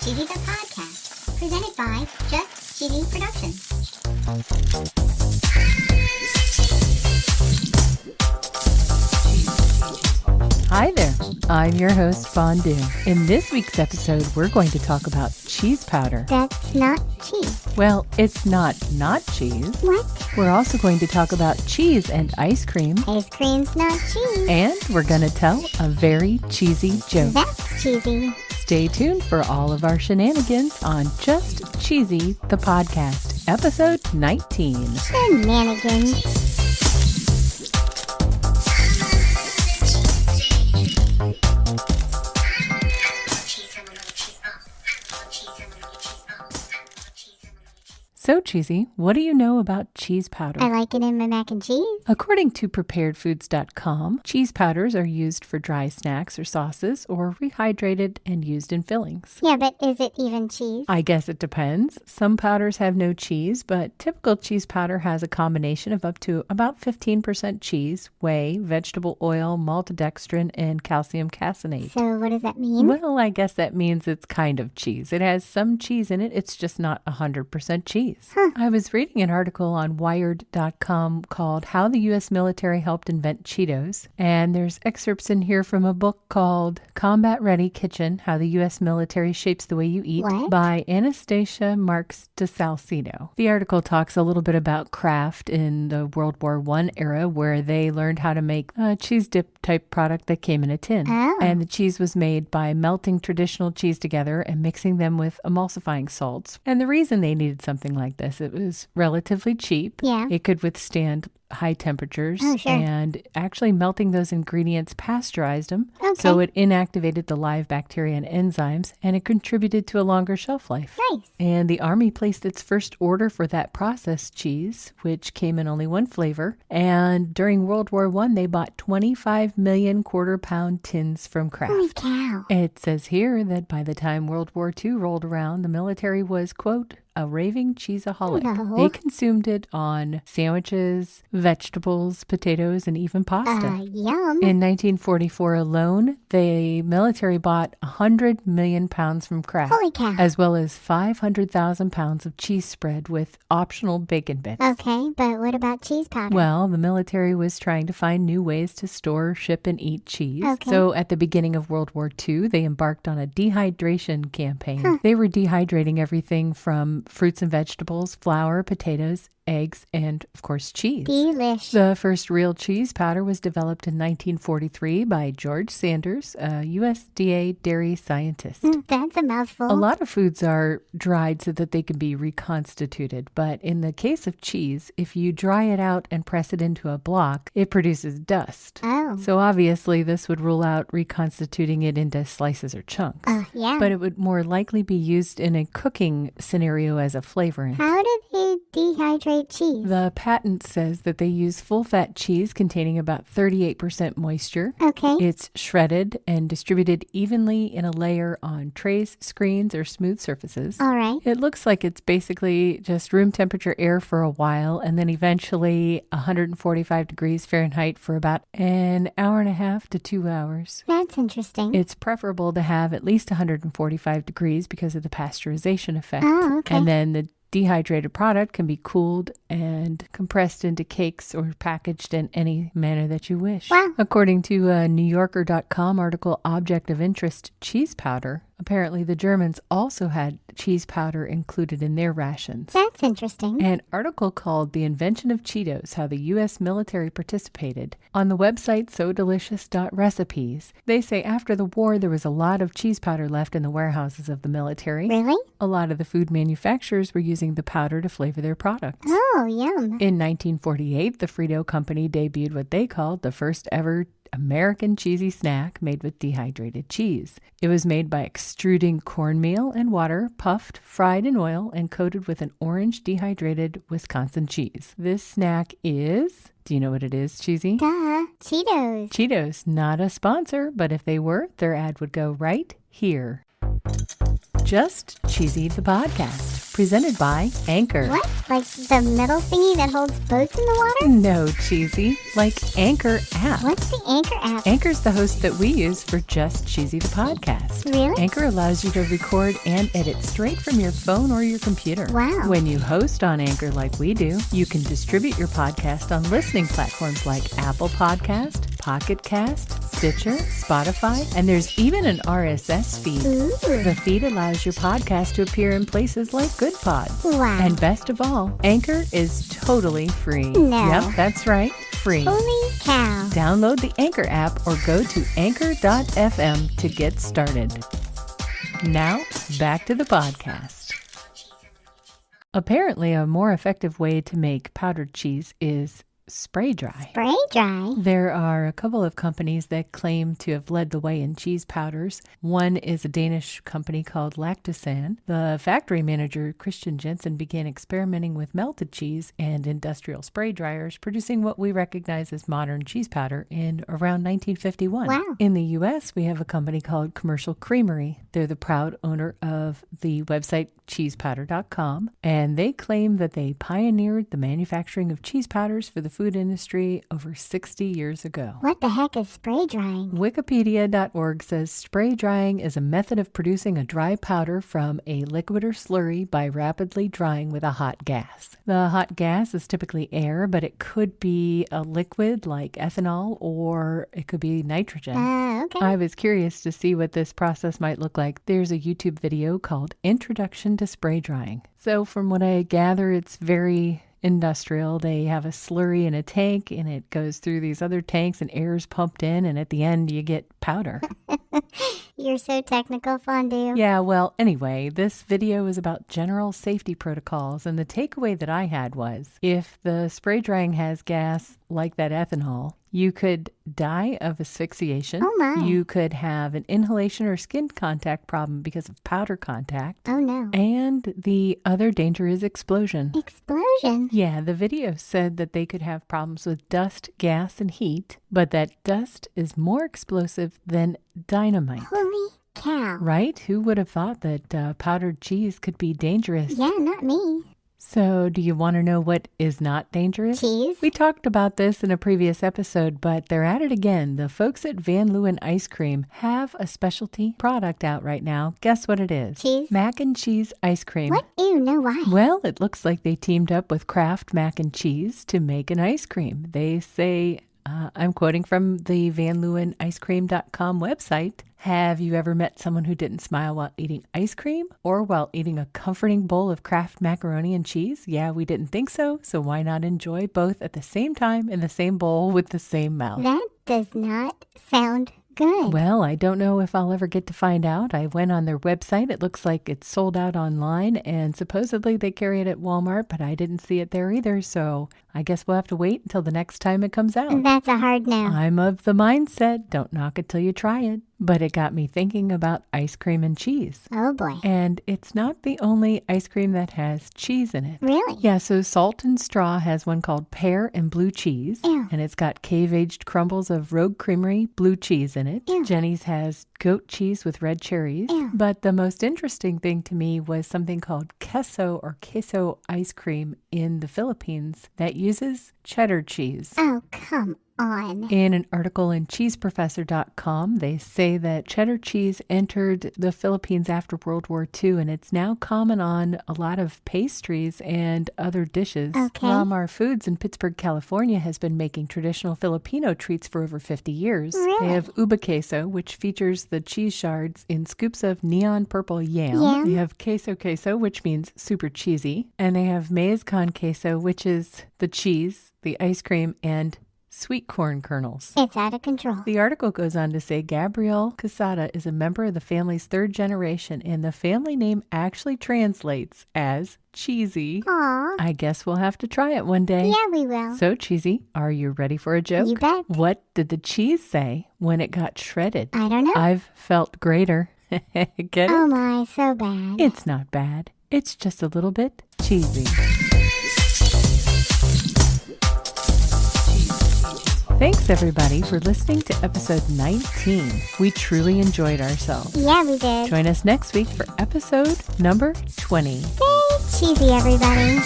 Cheesy the Podcast, presented by Just Cheesy Productions. Hi there, I'm your host, Fondue. In this week's episode, we're going to talk about cheese powder. That's not cheese. Well, it's not cheese. What? We're also going to talk about cheese and ice cream. Ice cream's not cheese. And we're going to tell a very cheesy joke. That's cheesy. Stay tuned for all of our shenanigans on Just Cheesy, the podcast, episode 19. Shenanigans. So, Cheesy, what do you know about cheese powder? I like it in my mac and cheese. According to preparedfoods.com, cheese powders are used for dry snacks or sauces or rehydrated and used in fillings. Yeah, but is it even cheese? I guess it depends. Some powders have no cheese, but typical cheese powder has a combination of up to about 15% cheese, whey, vegetable oil, maltodextrin, and calcium caseinate. So what does that mean? Well, I guess that means it's kind of cheese. It has some cheese in it. It's just not 100% cheese. Huh. I was reading an article on Wired.com called How the U.S. Military Helped Invent Cheetos. And there's excerpts in here from a book called Combat Ready Kitchen, How the U.S. Military Shapes the Way You Eat by Anastasia Marks de Salcedo. The article talks a little bit about craft in the World War I era, where they learned how to make a cheese dip type product that came in a tin. Oh. And the cheese was made by melting traditional cheese together and mixing them with emulsifying salts. And the reason they needed something like this, it was relatively cheap. Yeah. It could withstand high temperatures. Oh, sure. And actually melting those ingredients pasteurized them. Okay. So it inactivated the live bacteria and enzymes, and it contributed to a longer shelf life. Nice. And the Army placed its first order for that processed cheese, which came in only one flavor. And during World War I, they bought 25 million quarter-pound tins from Kraft. Holy cow. It says here that by the time World War II rolled around, the military was, quote, a raving cheeseaholic. No. They consumed it on sandwiches, vegetables, potatoes, and even pasta. Yum. In 1944 alone, the military bought 100 million pounds from Kraft, Holy cow. as well as 500,000 pounds of cheese spread with optional bacon bits. Okay, but what about cheese powder? Well, the military was trying to find new ways to store, ship, and eat cheese. Okay. So at the beginning of World War II, they embarked on a dehydration campaign. They were dehydrating everything from fruits and vegetables, flour, potatoes, eggs, and, of course, cheese. Delish. The first real cheese powder was developed in 1943 by George Sanders, a USDA dairy scientist. That's a mouthful. A lot of foods are dried so that they can be reconstituted, but in the case of cheese, if you dry it out and press it into a block, it produces dust. Oh. So obviously this would rule out reconstituting it into slices or chunks. Yeah. But it would more likely be used in a cooking scenario as a flavorant. How do they dehydrate cheese? The patent says that they use full-fat cheese containing about 38% moisture. Okay. It's shredded and distributed evenly in a layer on trays, screens, or smooth surfaces. All right. It looks like it's basically just room temperature air for a while, and then eventually 145 degrees Fahrenheit for about an hour and a half to 2 hours. That's interesting. It's preferable to have at least 145 degrees because of the pasteurization effect. Oh, okay. And then the dehydrated product can be cooled and compressed into cakes or packaged in any manner that you wish. Wow. According to a NewYorker.com article, Object of Interest cheese powder, apparently the Germans also had cheese powder included in their rations. That's interesting. An article called The Invention of Cheetos, How the U.S. Military Participated. On the website sodelicious.recipes, they say after the war there was a lot of cheese powder left in the warehouses of the military. Really? A lot of the food manufacturers were using the powder to flavor their products. Oh, yum. In 1948, the Frito Company debuted what they called the first ever American cheesy snack made with dehydrated cheese. It was made by extruding cornmeal and water, puffed, fried in oil, and coated with an orange dehydrated Wisconsin cheese. This snack is... Do you know what it is, Cheesy? Duh. Cheetos. Cheetos, not a sponsor, but if they were, their ad would go right here. Just Cheesy the Podcast, presented by Anchor. What? Like the metal thingy that holds boats in the water? No, Cheesy. Like Anchor app. What's the Anchor app? Anchor's the host that we use for Just Cheesy the Podcast. Really? Anchor allows you to record and edit straight from your phone or your computer. Wow. When you host on Anchor like we do, you can distribute your podcast on listening platforms like Apple Podcast, Pocket Cast, Stitcher, Spotify, and there's even an RSS feed. Ooh. The feed allows your podcast to appear in places like Good Pods. Wow. And best of all, Anchor is totally free. No. Yep, that's right, free. Holy cow. Download the Anchor app or go to anchor.fm to get started. Now, back to the podcast. Apparently, a more effective way to make powdered cheese is spray dry. Spray dry? There are a couple of companies that claim to have led the way in cheese powders. One is a Danish company called Lactosan. The factory manager, Christian Jensen, began experimenting with melted cheese and industrial spray dryers, producing what we recognize as modern cheese powder in around 1951. Wow. In the U.S., we have a company called Commercial Creamery. They're the proud owner of the website cheesepowder.com, and they claim that they pioneered the manufacturing of cheese powders for the food industry over 60 years ago. What the heck is spray drying? Wikipedia.org says spray drying is a method of producing a dry powder from a liquid or slurry by rapidly drying with a hot gas. The hot gas is typically air, but it could be a liquid like ethanol, or it could be nitrogen. Okay. I was curious to see what this process might look like. There's a YouTube video called Introduction to Spray Drying. So from what I gather, it's very industrial. They have a slurry in a tank and it goes through these other tanks and air is pumped in, and at the end you get powder. You're so technical, Fondue. Yeah, well, anyway, this video is about general safety protocols, and the takeaway that I had was if the spray drying has gas like that ethanol, you could die of asphyxiation. Oh my. You could have an inhalation or skin contact problem because of powder contact. Oh no. And the other danger is explosion. Explosion? Yeah, the video said that they could have problems with dust, gas, and heat, but that dust is more explosive than dynamite. Holy cow. Right? Who would have thought that powdered cheese could be dangerous? Yeah, not me. So, do you want to know what is not dangerous? Cheese? We talked about this in a previous episode, but they're at it again. The folks at Van Leeuwen Ice Cream have a specialty product out right now. Guess what it is? Cheese? Mac and cheese ice cream. What? Ew, no, why? Well, it looks like they teamed up with Kraft Mac and Cheese to make an ice cream. They say, I'm quoting from the VanLeeuwenIceCream.com website. Have you ever met someone who didn't smile while eating ice cream or while eating a comforting bowl of Kraft macaroni and cheese? Yeah, we didn't think so. So why not enjoy both at the same time in the same bowl with the same mouth? That does not sound good. Well, I don't know if I'll ever get to find out. I went on their website. It looks like it's sold out online, and supposedly they carry it at Walmart, but I didn't see it there either. So I guess we'll have to wait until the next time it comes out. That's a hard no. I'm of the mindset, don't knock it till you try it. But it got me thinking about ice cream and cheese. Oh boy. And it's not the only ice cream that has cheese in it. Really? Yeah, so Salt and Straw has one called Pear and Blue Cheese. Ew. And it's got cave-aged crumbles of Rogue Creamery blue cheese in it. Ew. Jenny's has goat cheese with red cherries. Ew. But the most interesting thing to me was something called queso or queso ice cream in the Philippines that uses cheddar cheese. Oh, come on. In an article in cheeseprofessor.com, they say that cheddar cheese entered the Philippines after World War II, and it's now common on a lot of pastries and other dishes. Okay. Lamar Foods in Pittsburgh, California has been making traditional Filipino treats for over 50 years. Really? They have uba queso, which features the cheese shards in scoops of neon purple yam. Yam. They have queso, which means super cheesy. And they have maize con queso, which is the cheese, the ice cream, and sweet corn kernels. It's out of control. The article goes on to say Gabrielle Casada is a member of the family's third generation, and the family name actually translates as cheesy. Aw. I guess we'll have to try it one day. Yeah, we will. So, Cheesy, are you ready for a joke? You bet. What did the cheese say when it got shredded? I don't know. I've felt greater. Get it? Oh my, so bad. It's not bad. It's just a little bit cheesy. Thanks, everybody, for listening to episode 19. We truly enjoyed ourselves. Yeah, we did. Join us next week for episode number 20. Stay cheesy, everybody.